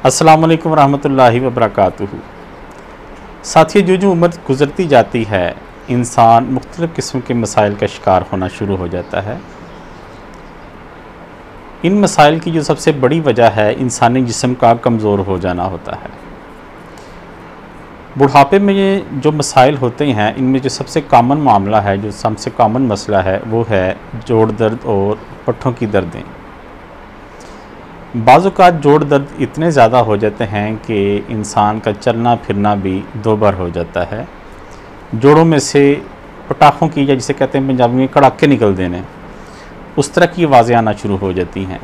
अस्सलाम वालेकुम रहमतुल्लाहि व बरकातुहू। साथियों, जो उम्र गुज़रती जाती है इंसान मुख्तलिफ़ किस्म के मसाइल का शिकार होना शुरू हो जाता है। इन मसाइल की जो सबसे बड़ी वजह है इंसानी जिस्म का कमज़ोर हो जाना होता है। बुढ़ापे में ये जो मसाइल होते हैं इनमें जो सबसे कॉमन मामला है, जो सबसे कॉमन मसला है वो है जोड़ दर्द और पट्ठों की दर्दें। बाज़ औक़ात जोड़ दर्द इतने ज़्यादा हो जाते हैं कि इंसान का चलना फिरना भी दोबार हो जाता है। जोड़ों में से पटाखों की, या जिसे कहते हैं पंजाबी में कड़ाके निकल देने, उस तरह की आवाज़ें आना शुरू हो जाती हैं।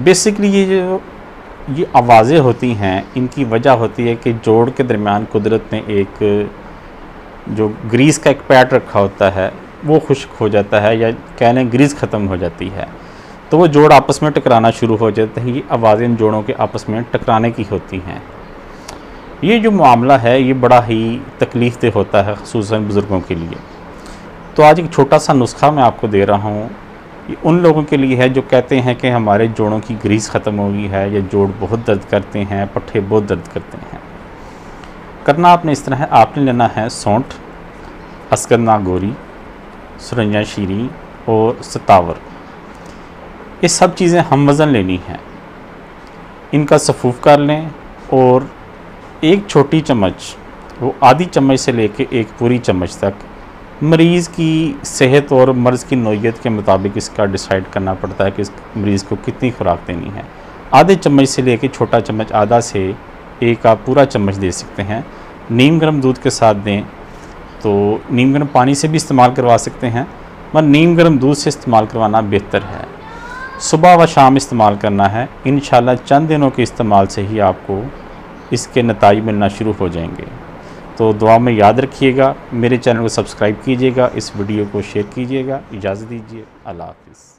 बेसिकली ये आवाज़ें होती हैं, इनकी वजह होती है कि जोड़ के दरमियान कुदरत ने एक जो ग्रीस का एक पैड रखा होता है वो खुश्क हो जाता है, या कह लें ग्रीस ख़त्म हो जाती है, तो वो जोड़ आपस में टकराना शुरू हो जाते हैं। ये आवाज़ें इन जोड़ों के आपस में टकराने की होती हैं। ये जो मामला है ये बड़ा ही तकलीफ़देह होता है, ख़ुसूसन बुज़ुर्गों के लिए। तो आज एक छोटा सा नुस्खा मैं आपको दे रहा हूँ। ये उन लोगों के लिए है जो कहते हैं कि हमारे जोड़ों की ग्रीस ख़त्म हो गई है, या जोड़ बहुत दर्द करते हैं, पट्ठे बहुत दर्द करते हैं। करना आपने इस तरह है, आपने लेना है सौंठ, अस्गंधा गोरी, सुरैया शीरी और सतावर। ये सब चीज़ें हम वज़न लेनी हैं। इनका सफ़ूफ़ कर लें और एक छोटी चम्मच, वो आधी चम्मच से लेके एक पूरी चम्मच तक, मरीज़ की सेहत और मर्ज़ की नौइयत के मुताबिक इसका डिसाइड करना पड़ता है कि इस मरीज़ को कितनी खुराक देनी है। आधे चम्मच से लेके छोटा चम्मच, आधा से एक आप पूरा चम्मच दे सकते हैं। नीम गर्म दूध के साथ दें, तो नीम गर्म पानी से भी इस्तेमाल करवा सकते हैं, मगर नीम गर्म दूध से इस्तेमाल करवाना बेहतर है। सुबह व शाम इस्तेमाल करना है। इंशाल्लाह चंद दिनों के इस्तेमाल से ही आपको इसके नताइज मिलना शुरू हो जाएंगे। तो दुआ में याद रखिएगा, मेरे चैनल को सब्सक्राइब कीजिएगा, इस वीडियो को शेयर कीजिएगा। इजाज़त दीजिए, अल्लाह हाफ़िज़।